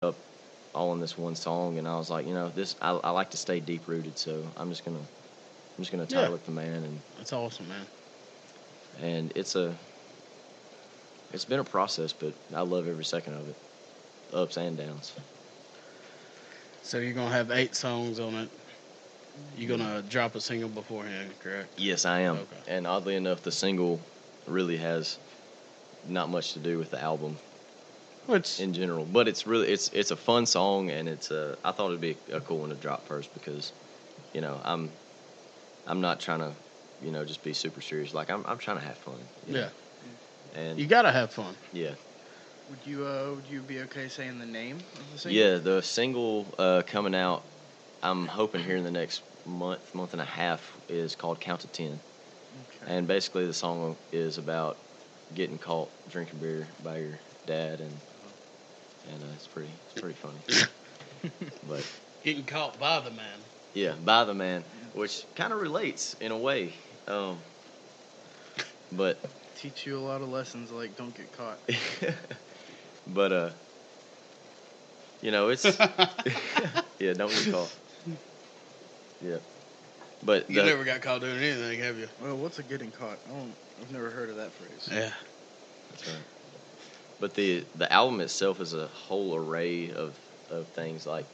up all in this one song, and I was like, this I like to stay deep rooted, so I'm just gonna Yeah. title it The Man, That's awesome, man. and it's been a process, but I love every second of it, ups and downs. So you're gonna have 8 songs on it. You're gonna drop a single beforehand, correct? Yes, I am, Okay. and oddly enough, the single really has not much to do with the album Which in general, but it's a fun song, and I thought it'd be a cool one to drop first because, I'm not trying to, just be super serious. Like I'm trying to have fun. yeah, And you gotta have fun. yeah, Would you be okay saying the name of the single? yeah. The single coming out, I'm hoping here in the next month and a half is called Count to 10, Okay. and basically the song is about getting caught drinking beer by your dad, and it's pretty funny. But Getting caught by the man. yeah, by the man, which kind of relates in a way. But Teach you a lot of lessons, like don't get caught. but it's yeah, don't get caught. Yeah, but You never got caught doing anything, have you? Well, what's a getting caught? I've never heard of that phrase. Yeah. that's right. But the album itself is a whole array of things. Like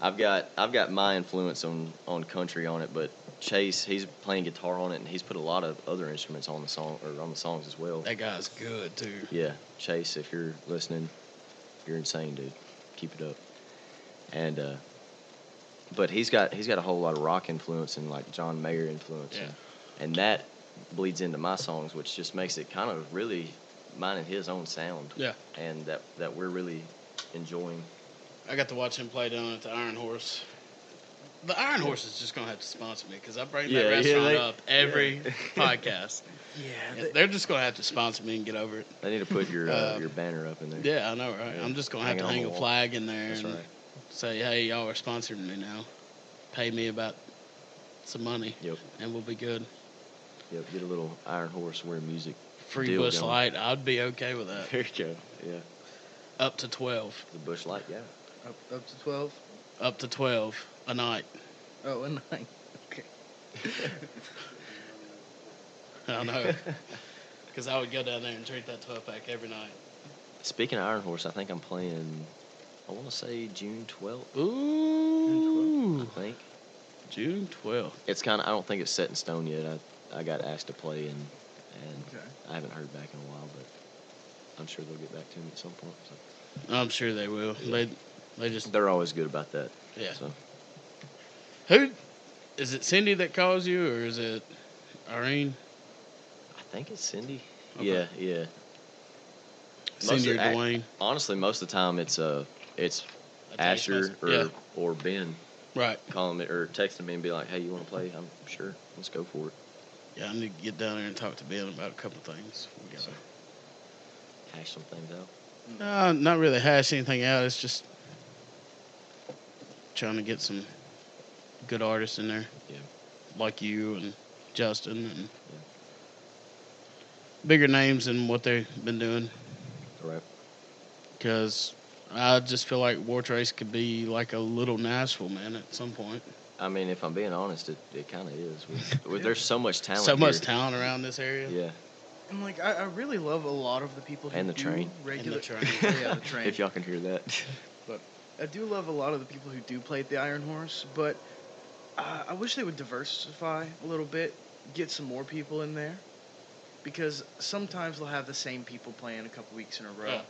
I've got my influence on country on it, but Chase, he's playing guitar on it, and he's put a lot of other instruments on the song or on the songs as well. That guy's good too. Yeah, Chase, if you're listening, you're insane, dude. Keep it up. And but he's got a whole lot of rock influence and like John Mayer influence, Yeah. and that bleeds into my songs, which just makes it kind of really mine and his own sound. Yeah. And that we're really enjoying. I got to watch him play down at the Iron Horse. The Iron Horse is just gonna have to sponsor me because I bring that restaurant up every podcast. Yeah. They're just gonna have to sponsor me and get over it. They need to put your banner up in there. Yeah, I know, right? Yeah. I'm just gonna have Hang to it on hang the a wall. flag in there That's and right. say, "Hey, y'all are sponsoring me now. Pay me about some money, Yep. and we'll be good." Yep. Get a little Iron Horse wear music. Free deal Bush going. Light, I'd be okay with that. There you go. Yeah. Up to 12. The Bush Light. Yeah. Up to 12. Up to 12 a night. Oh, and 9. Okay. I know. Because I would go down there and drink that 12-pack every night. Speaking of Iron Horse, I think I'm playing. I want to say June 12th. Ooh. I think June 12th. it's kind of. I don't think it's set in stone yet. I got asked to play and Okay. I haven't heard back in a while, but I'm sure they'll get back to me at some point. So. I'm sure they will. They just... They're always good about that. Yeah. So Who... Is it Cindy that calls you, or is it Irene? I think it's Cindy. Okay. Yeah, yeah. Cindy or Most of- Dwayne? Honestly, most of the time it's A text Asher message. or Yeah. or Ben Right. calling me or texting me and be like, "Hey, you want to play?" I'm sure. Let's go for it. Yeah, I need to get down there and talk to Ben about a couple things. We gotta... Hash some things out. Not really hash anything out. It's just trying to get some good artists in there. Yeah. Like you and Justin and bigger names than what they've been doing. All right. Because I just feel like War Trace could be like a little Nashville, man, at some point. I mean, if I'm being honest, it kind of is. There's so much talent. So much here. talent around this area. Yeah. And like I really love a lot of the people who And the do train. regular. And the train. Yeah, the train. If y'all can hear that. But I do love a lot of the people who do play at the Iron Horse, but I wish they would diversify a little bit, get some more people in there, because sometimes they'll have the same people playing a couple weeks in a row. Yeah.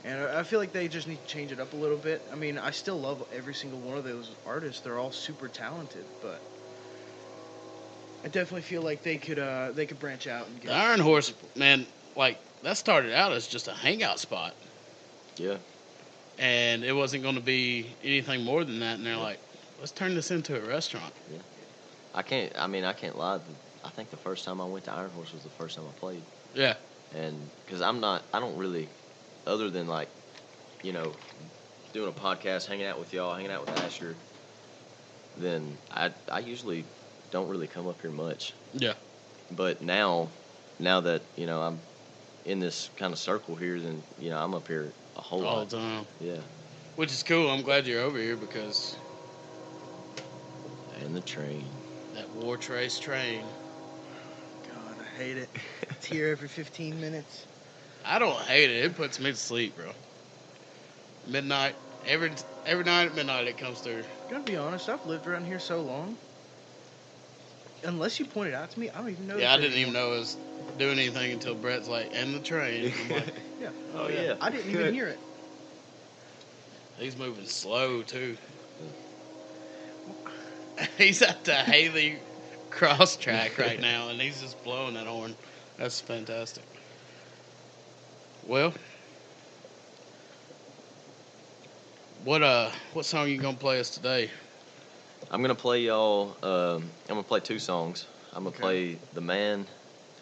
And I feel like they just need to change it up a little bit. I mean, I still love every single one of those artists. They're all super talented, but I definitely feel like they could branch out and get The Iron Horse, man, like, that started out as just a hangout spot. Yeah. And it wasn't going to be anything more than that. And they're like, let's turn this into a restaurant. I can't lie. I think the first time I went to Iron Horse was the first time I played. Yeah. And because I don't really, other than like, doing a podcast, hanging out with y'all, hanging out with Asher, then I usually don't really come up here much. Yeah. But now that, I'm in this kind of circle here, then, I'm up here a whole All lot. the time. Yeah. Which is cool. I'm glad you're over here because And the train. that War Trace train. God, I hate it. It's here every 15 minutes. I don't hate it. It puts me to sleep, bro. Midnight. Every night at midnight it comes through. Gotta be honest, I've lived around here so long. Unless you point it out to me, I don't even know. Yeah, I didn't even know it was doing anything until Brett's like, and the train. I'm like, Yeah. Oh, yeah. I didn't even hear it. he's moving slow, too. He's at the Haley cross track right now, and he's just blowing that horn. That's fantastic. Well, what song you gonna play us today? I'm gonna play y'all. I'm gonna play 2 songs. I'm gonna Okay. play "The Man,"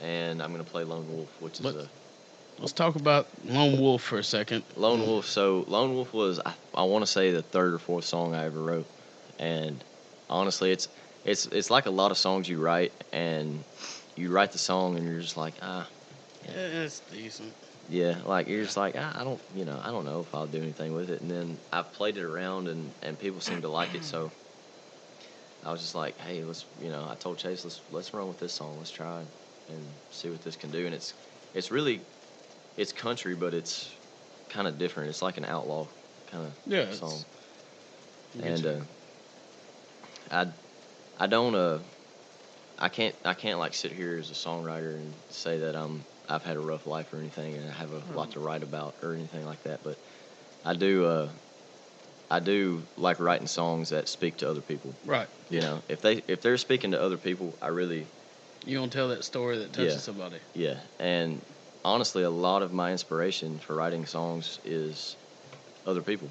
and I'm gonna play "Lone Wolf," which is a Let's talk about Lone Wolf for a second. Lone Wolf. So Lone Wolf was I want to say the 3rd or 4th song I ever wrote, and honestly, it's like a lot of songs you write, and you write the song and you're just like Yeah, it's decent. yeah, like you're just like I don't I don't know if I'll do anything with it, and then I've played it around and people seem to like it, so I was just like, hey, let's I told Chase let's run with this song, let's try and see what this can do, and it's really it's country, but it's kind of different. It's like an outlaw kind of song, and I don't I can't like sit here as a songwriter and say that I've had a rough life or anything and I have a lot to write about or anything like that, but I do like writing songs that speak to other people. Right. If they're speaking to other people, I really You gonna tell that story that touches Yeah. somebody. yeah. And honestly, a lot of my inspiration for writing songs is other people.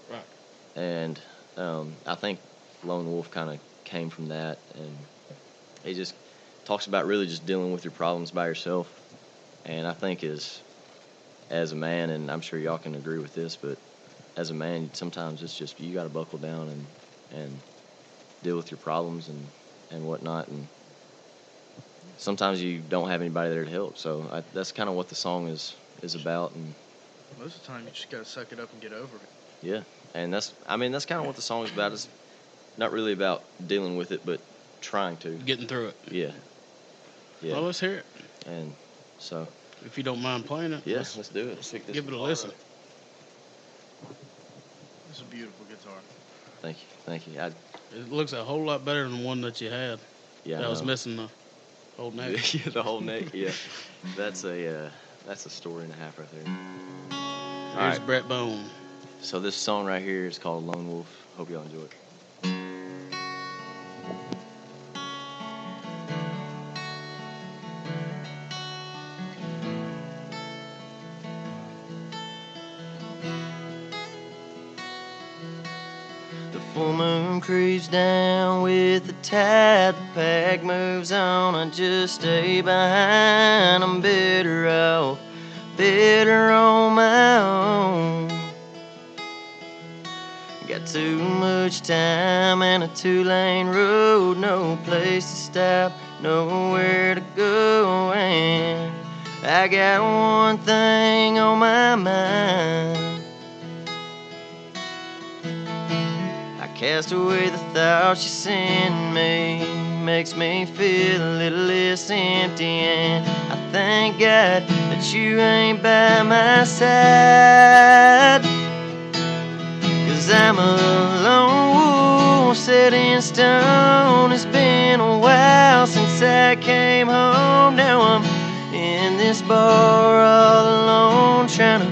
Right. And I think Lone Wolf kind of came from that, and he just talks about really just dealing with your problems by yourself. And I think as a man, and I'm sure y'all can agree with this, but as a man, sometimes it's just you got to buckle down and deal with your problems and whatnot. And sometimes you don't have anybody there to help. So that's kind of what the song is about. And Most of the time, you just gotta suck it up and get over it. yeah, and that's kind of what the song is about. It's not really about dealing with it, but trying to. Getting through it. Yeah. Yeah. Well, let's hear it. And so, If you don't mind playing it. yeah, let's let's do it. Let's pick this give it a guitar listen. up. It's a beautiful guitar. Thank you. It looks a whole lot better than the one that you had. Yeah, That I was know. missing the whole neck. Yeah, the whole neck. Yeah, that's a story and a half right there. All Here's right. Brett Bone. So this song right here is called Lone Wolf. Hope y'all enjoy it. The full moon creeps down with the tide. The pack moves on. I just stay behind. I'm better on my own. Got too much time and a 2-lane road. No place to stop, nowhere to go. And I got one thing on my mind. I cast away the thoughts you send me. Makes me feel a little less empty. And I thank God that you ain't by my side. 'Cause I'm a lone wolf set in stone. It's been a while since I came home. Now I'm in this bar all alone, trying to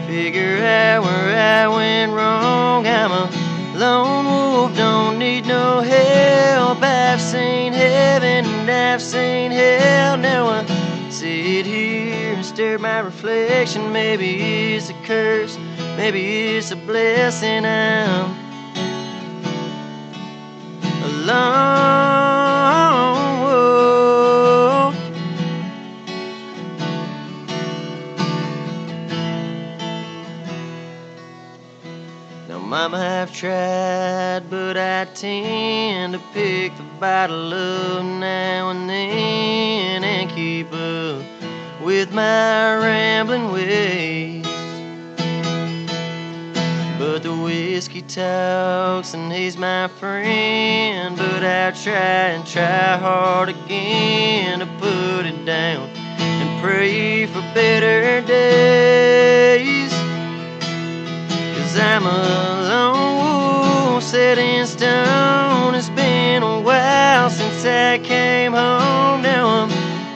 figure out where I went wrong. I'm a lone wolf, don't need no help. I've seen heaven and I've seen hell. Now I sit here and stare at my reflection. Maybe it's a curse, maybe it's a blessing. I'm a lone wolf. Now, Mama, I've tried, but I tend to pick the bottle up now and then and keep up with my rambling ways. But the whiskey talks and he's my friend, but I try hard again to put it down and pray for better days. 'Cause I'm a lone wolf set in stone. It's been a while since I came home. Now I'm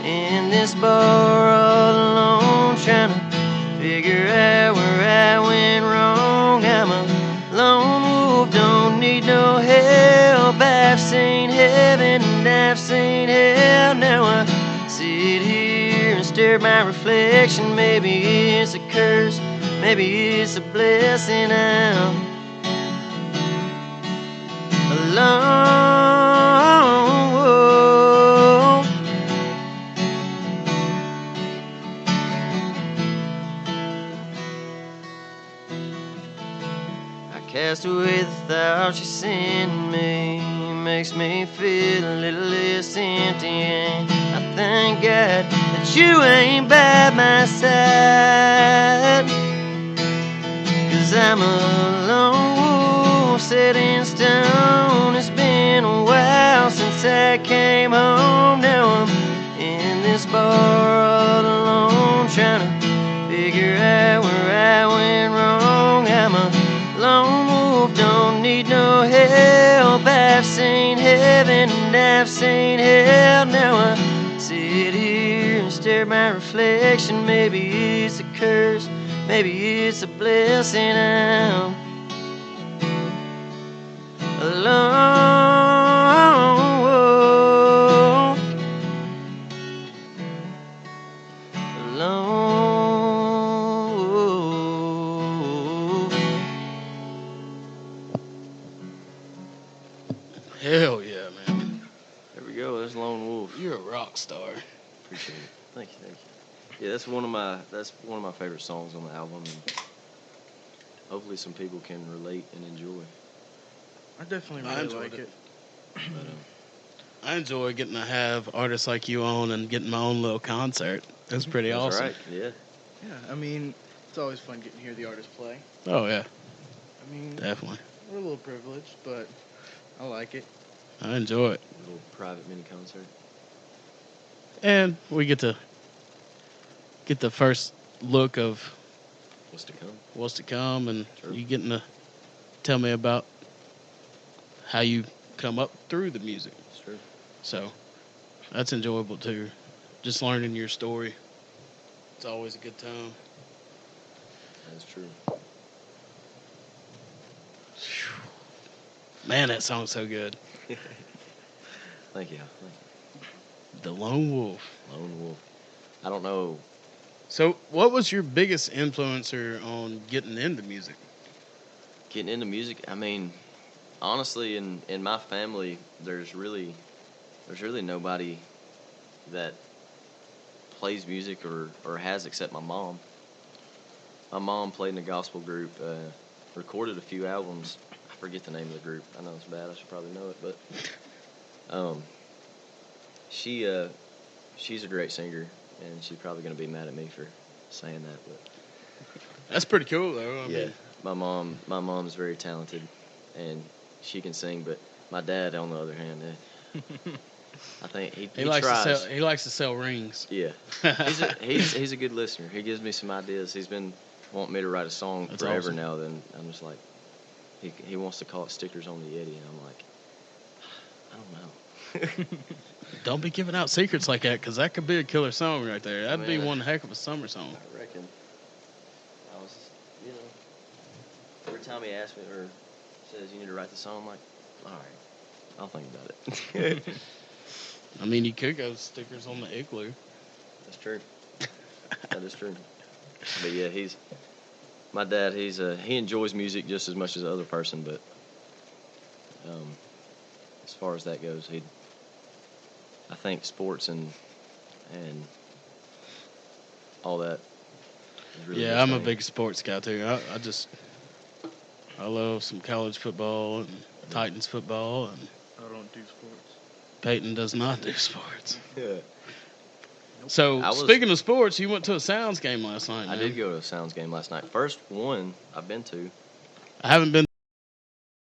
in this bar all alone, trying to figure out where I went wrong. I'm a lone wolf, don't need no help. I've seen heaven and I've seen hell. Now I sit here and stare at my reflection. Maybe it's a curse, maybe it's a blessing. I'm alone. Whoa. I cast away the thoughts you sent me. Makes me feel a little less empty. And I thank God that you ain't by my side. 'Cause I'm a lone wolf set in stone. It's been a while since I came home. Now I'm in this bar all alone, trying to figure out where I went wrong. I'm a lone wolf, don't need no help. I've seen heaven and I've seen hell. Now I sit here and stare at my reflection. Maybe it's a curse, maybe it's a blessing. I'm alone. Whoa. Alone. Whoa. Hell yeah, man. There we go. There's Lone Wolf. You're a rock star. Appreciate it. Thank you. Yeah, that's one of my favorite songs on the album, and hopefully some people can relate and enjoy. I definitely really like it. But, I enjoy getting to have artists like you on and getting my own little concert. That's pretty that's awesome. right. Yeah. Yeah, I mean, it's always fun getting to hear the artists play. Oh yeah, I mean, definitely. we're a little privileged, but I like it. I enjoy it, A little private mini concert. and we get to get the first look of What's to come? and Sure. you getting to tell me about how you come up through the music. It's true. So that's enjoyable too. Just learning your story. It's always a good time. That's true. Man, that song's so good. Thank you. The Lone Wolf. Lone Wolf. I don't know. So, what was your biggest influencer on getting into music? Getting into music, I mean, honestly, in my family, there's really nobody that plays music or has except my mom. My mom played in a gospel group, recorded a few albums. I forget the name of the group. I know it's bad. I should probably know it, but she's a great singer, and she's probably going to be mad at me for saying that, but That's pretty cool, though. I mean, my mom's very talented, and she can sing. But my dad, on the other hand, I think he likes tries. to sell. He likes to sell rings. Yeah, he's a good listener. He gives me some ideas. He's been wanting me to write a song That's forever awesome. now. Then I'm just like, he wants to call it "Stickers on the Yeti," and I'm like, I don't know. Don't be giving out secrets like that, because that could be a killer song right there. That'd be Man. one heck of a summer song. I reckon. I was, every time he asks me or says you need to write the song, I'm like, all right, I'll think about it. I mean, you could go stickers on the igloo. That's true. That is true. But yeah, my dad. He enjoys music just as much as the other person, but as far as that goes, I think sports and all that is really Yeah, his I'm a thing. big sports guy too. I love some college football and Titans football, and I don't do sports. Payton does not do sports. Yeah. So, speaking of sports, you went to a Sounds game last night. I man. did go to a Sounds game last night. First one I've been to. I haven't been